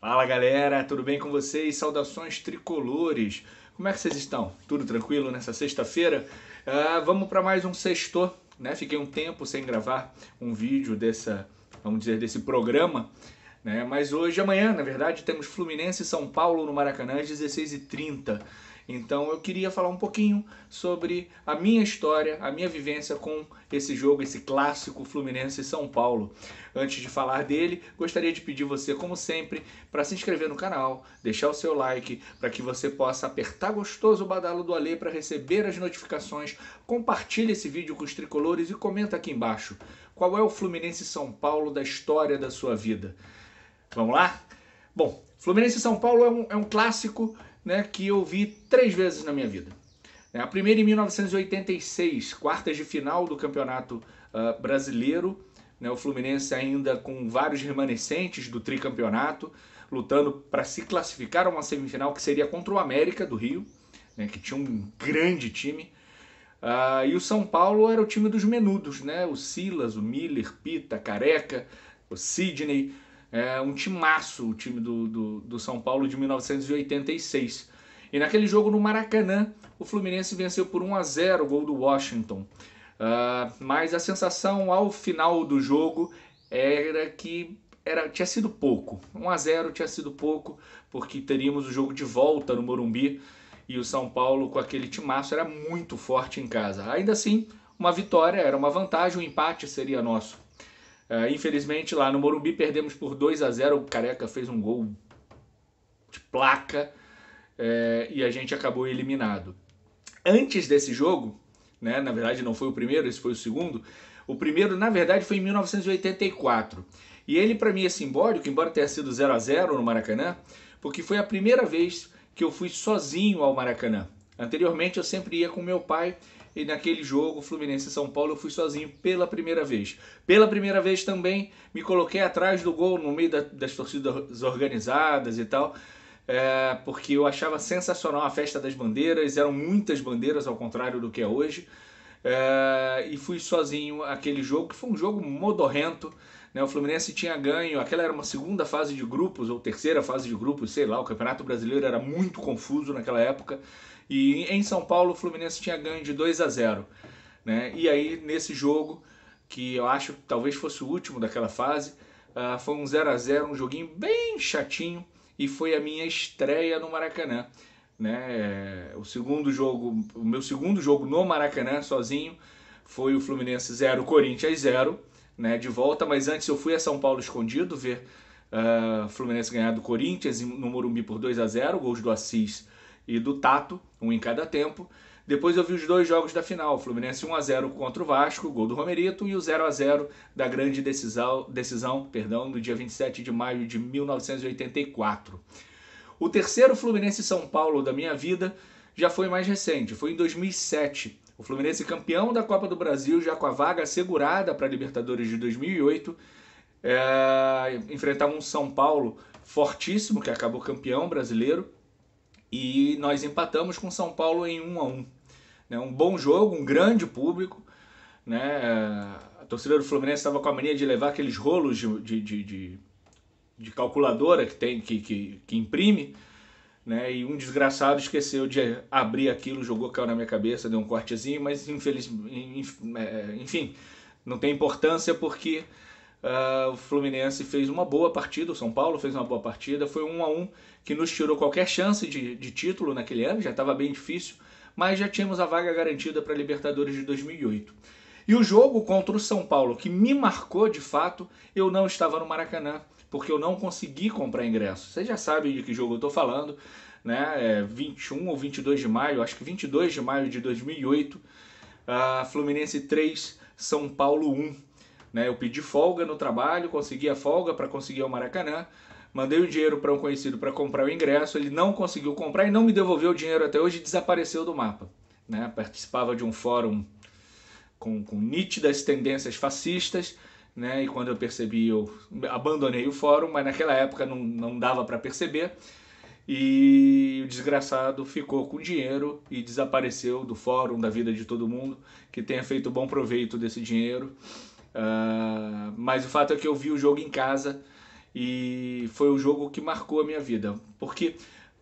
Fala galera, tudo bem com vocês? Saudações tricolores. Como é que vocês estão? Tudo tranquilo nessa sexta-feira? Vamos para mais um sexto, né? Fiquei um tempo sem gravar um vídeo vamos dizer, desse programa, né? Mas hoje, amanhã, na verdade, temos Fluminense e São Paulo no Maracanã às 16h30. Então eu queria falar um pouquinho sobre a minha história, a minha vivência com esse jogo, esse clássico Fluminense e São Paulo. Antes de falar dele, gostaria de pedir você, como sempre, para se inscrever no canal, deixar o seu like, para que você possa apertar gostoso o badalo do Alê para receber as notificações. Compartilhe esse vídeo com os tricolores e comenta aqui embaixo qual é o Fluminense e São Paulo da história da sua vida. Vamos lá? Bom, Fluminense e São Paulo é um clássico, né, que eu vi 3 vezes na minha vida. A primeira em 1986, quartas de final do Campeonato Brasileiro, né, o Fluminense ainda com vários remanescentes do tricampeonato, lutando para se classificar a uma semifinal que seria contra o América do Rio, né, que tinha um grande time. E o São Paulo era o time dos menudos, né? O Silas, o Miller, Pita, Careca, o Sidney. Um timaço, o time do São Paulo de 1986. E naquele jogo no Maracanã, o Fluminense venceu por 1-0 o gol do Washington. Mas a sensação ao final do jogo era que tinha sido pouco. 1-0 tinha sido pouco, porque teríamos o jogo de volta no Morumbi e o São Paulo, com aquele timaço, era muito forte em casa. Ainda assim, uma vitória era uma vantagem, o empate seria nosso. Infelizmente, lá no Morumbi perdemos por 2-0, o Careca fez um gol de placa e a gente acabou eliminado. Antes desse jogo, né, na verdade não foi o primeiro, esse foi o segundo. O primeiro, na verdade, foi em 1984. E ele, para mim, é simbólico, embora tenha sido 0-0 no Maracanã, porque foi a primeira vez que eu fui sozinho ao Maracanã. Anteriormente, eu sempre ia com meu pai, e naquele jogo, Fluminense e São Paulo, eu fui sozinho pela primeira vez. Pela primeira vez também me coloquei atrás do gol, no meio das torcidas organizadas e tal, porque eu achava sensacional a festa das bandeiras, eram muitas bandeiras ao contrário do que é hoje, e fui sozinho aquele jogo, que foi um jogo modorrento, né? O Fluminense tinha ganho, aquela era uma segunda fase de grupos, ou terceira fase de grupos, sei lá, o Campeonato Brasileiro era muito confuso naquela época, e em São Paulo o Fluminense tinha ganho de 2-0, né? E aí nesse jogo, que eu acho que talvez fosse o último daquela fase, foi um 0-0, um joguinho bem chatinho, e foi a minha estreia no Maracanã, né? O meu segundo jogo no Maracanã sozinho foi o Fluminense 0, Corinthians 0, né, de volta, mas antes eu fui a São Paulo escondido ver Fluminense ganhar do Corinthians no Morumbi por 2-0, gols do Assis e do Tato, um em cada tempo. Depois eu vi os 2 jogos da final, Fluminense 1-0 contra o Vasco, gol do Romerito, e o 0-0 da grande decisão, do dia 27 de maio de 1984. O terceiro Fluminense São Paulo da minha vida já foi mais recente, foi em 2007. O Fluminense campeão da Copa do Brasil, já com a vaga assegurada para a Libertadores de 2008, enfrentava um São Paulo fortíssimo, que acabou campeão brasileiro, e nós empatamos com São Paulo em 1-1. Um bom jogo, um grande público, né? A torcida do Fluminense estava com a mania de levar aqueles rolos de calculadora que imprime, né? E um desgraçado esqueceu de abrir aquilo, caiu na minha cabeça, deu um cortezinho, mas enfim, não tem importância porque o Fluminense fez uma boa partida, o São Paulo fez uma boa partida, foi 1-1 que nos tirou qualquer chance de título naquele ano, já estava bem difícil, mas já tínhamos a vaga garantida para a Libertadores de 2008. E o jogo contra o São Paulo, que me marcou de fato, eu não estava no Maracanã, porque eu não consegui comprar ingresso. Vocês já sabem de que jogo eu estou falando, né? 21 ou 22 de maio, acho que 22 de maio de 2008, Fluminense 3, São Paulo 1. Né? Eu pedi folga no trabalho, consegui a folga para conseguir ao Maracanã, mandei o dinheiro para um conhecido para comprar o ingresso, ele não conseguiu comprar e não me devolveu o dinheiro até hoje e desapareceu do mapa. Né? Participava de um fórum com nítidas tendências fascistas, né? E quando eu percebi, eu abandonei o fórum, mas naquela época não dava para perceber, e o desgraçado ficou com dinheiro e desapareceu do fórum, da vida de todo mundo, que tenha feito bom proveito desse dinheiro. Mas o fato é que eu vi o jogo em casa e foi o jogo que marcou a minha vida, porque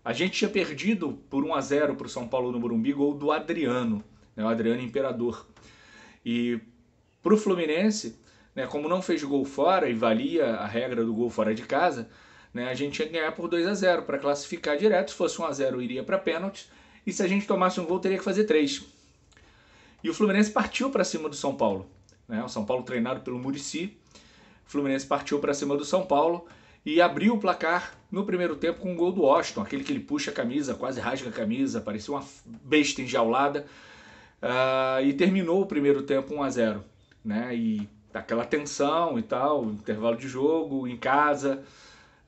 a gente tinha perdido por 1-0 para o São Paulo no Morumbi, gol do Adriano, né, o Adriano Imperador. E para o Fluminense, né, como não fez gol fora e valia a regra do gol fora de casa, né, a gente ia ganhar por 2-0 para classificar direto. Se fosse 1-0 iria para pênaltis, e se a gente tomasse um gol teria que fazer 3. E o Fluminense partiu para cima do São Paulo, né, o São Paulo treinado pelo Muricy. O Fluminense partiu para cima do São Paulo e abriu o placar no primeiro tempo com um gol do Washington, aquele que ele puxa a camisa, quase rasga a camisa, parecia uma besta enjaulada. E terminou o primeiro tempo 1-0, né? E aquela tensão e tal, intervalo de jogo, em casa,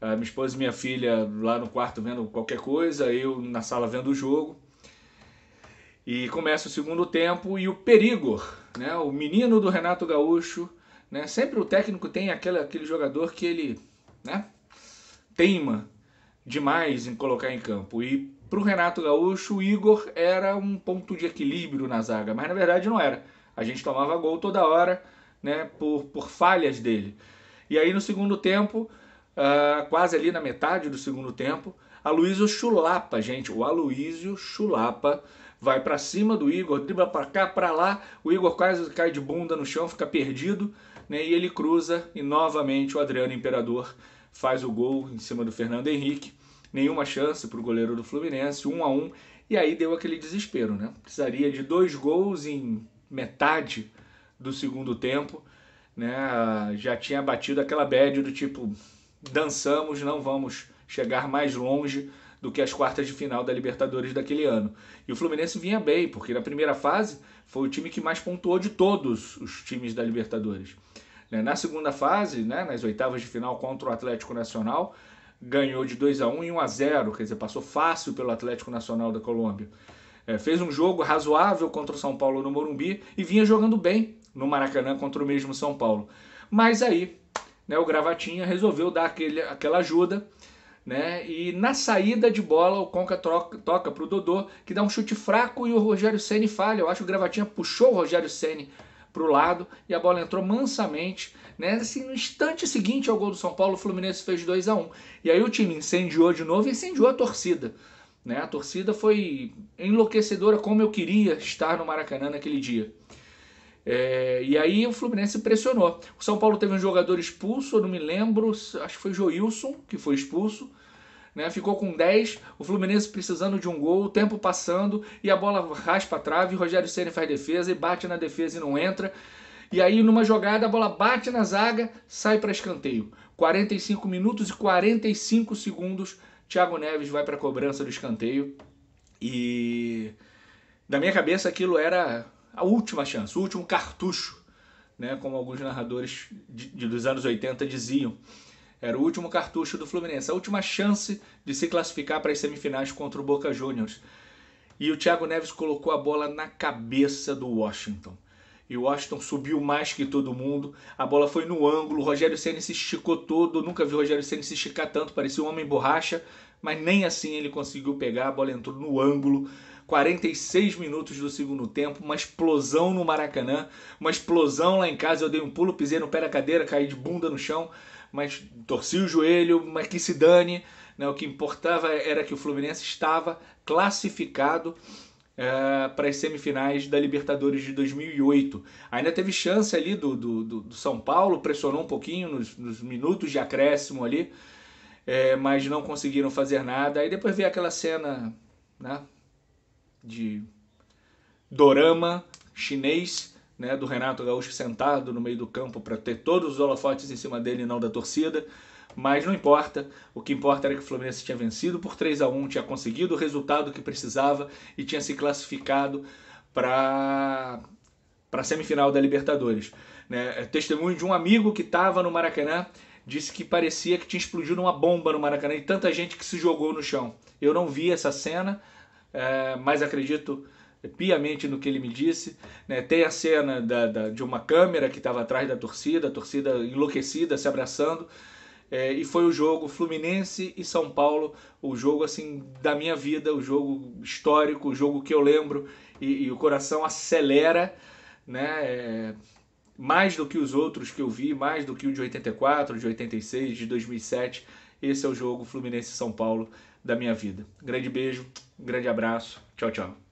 minha esposa e minha filha lá no quarto vendo qualquer coisa, eu na sala vendo o jogo. E começa o segundo tempo e o Perigor, né? O menino do Renato Gaúcho, né? Sempre o técnico tem aquele jogador que ele, né, teima demais em colocar em campo. E para o Renato Gaúcho, o Igor era um ponto de equilíbrio na zaga, mas na verdade não era. A gente tomava gol toda hora, né, por falhas dele. E aí no segundo tempo, quase ali na metade do segundo tempo, Aloísio Chulapa, gente, o Aloísio Chulapa vai para cima do Igor, dribla para cá, para lá, o Igor quase cai de bunda no chão, fica perdido, né, e ele cruza e novamente o Adriano Imperador faz o gol em cima do Fernando Henrique. Nenhuma chance para o goleiro do Fluminense, 1-1, e aí deu aquele desespero, né? Precisaria de 2 gols em metade do segundo tempo, né? Já tinha batido aquela bad do tipo, dançamos, não vamos chegar mais longe do que as quartas de final da Libertadores daquele ano. E o Fluminense vinha bem, porque na primeira fase foi o time que mais pontuou de todos os times da Libertadores. Na segunda fase, né, nas oitavas de final contra o Atlético Nacional, ganhou de 2-1 e 1-0, quer dizer, passou fácil pelo Atlético Nacional da Colômbia. Fez um jogo razoável contra o São Paulo no Morumbi e vinha jogando bem no Maracanã contra o mesmo São Paulo. Mas aí, né, o Gravatinha resolveu dar aquela ajuda, né, e na saída de bola o Conca toca para o Dodô, que dá um chute fraco e o Rogério Ceni falha. Eu acho que o Gravatinha puxou o Rogério Ceni para o lado e a bola entrou mansamente, né? Assim, no instante seguinte ao gol do São Paulo, o Fluminense fez 2-1. E aí o time incendiou de novo e incendiou a torcida, né? A torcida foi enlouquecedora, como eu queria estar no Maracanã naquele dia. E aí o Fluminense pressionou. O São Paulo teve um jogador expulso, eu não me lembro, acho que foi Joilson que foi expulso, né? Ficou com 10, o Fluminense precisando de um gol, o tempo passando e a bola raspa a trave, o Rogério Ceni faz defesa e bate na defesa e não entra. E aí numa jogada a bola bate na zaga, sai para escanteio. 45 minutos e 45 segundos, Thiago Neves vai para a cobrança do escanteio. E na minha cabeça aquilo era a última chance, o último cartucho, né? Como alguns narradores dos anos 80 diziam. Era o último cartucho do Fluminense, a última chance de se classificar para as semifinais contra o Boca Juniors. E o Thiago Neves colocou a bola na cabeça do Washington. E o Washington subiu mais que todo mundo, a bola foi no ângulo, o Rogério Ceni se esticou todo, nunca vi o Rogério Ceni se esticar tanto, parecia um homem borracha, mas nem assim ele conseguiu pegar, a bola entrou no ângulo. 46 minutos do segundo tempo, uma explosão no Maracanã, uma explosão lá em casa, eu dei um pulo, pisei no pé da cadeira, caí de bunda no chão, mas torci o joelho, mas que se dane, né? O que importava era que o Fluminense estava classificado para as semifinais da Libertadores de 2008. Ainda teve chance ali do São Paulo, pressionou um pouquinho nos minutos de acréscimo ali, mas não conseguiram fazer nada. Aí depois veio aquela cena, né, de dorama chinês, né, do Renato Gaúcho sentado no meio do campo para ter todos os holofotes em cima dele e não da torcida, mas não importa, o que importa era que o Fluminense tinha vencido por 3-1, tinha conseguido o resultado que precisava e tinha se classificado para a semifinal da Libertadores, né? Testemunho de um amigo que estava no Maracanã, disse que parecia que tinha explodido uma bomba no Maracanã e tanta gente que se jogou no chão. Eu não vi essa cena, mas acredito piamente no que ele me disse, né? Tem a cena de uma câmera que estava atrás da torcida, a torcida enlouquecida, se abraçando, e foi o jogo Fluminense e São Paulo, o jogo assim da minha vida, o jogo histórico, o jogo que eu lembro, e o coração acelera, né? mais do que os outros que eu vi, mais do que o de 84, de 86, de 2007. Esse é o jogo Fluminense São Paulo da minha vida. Grande beijo, grande abraço. Tchau, tchau.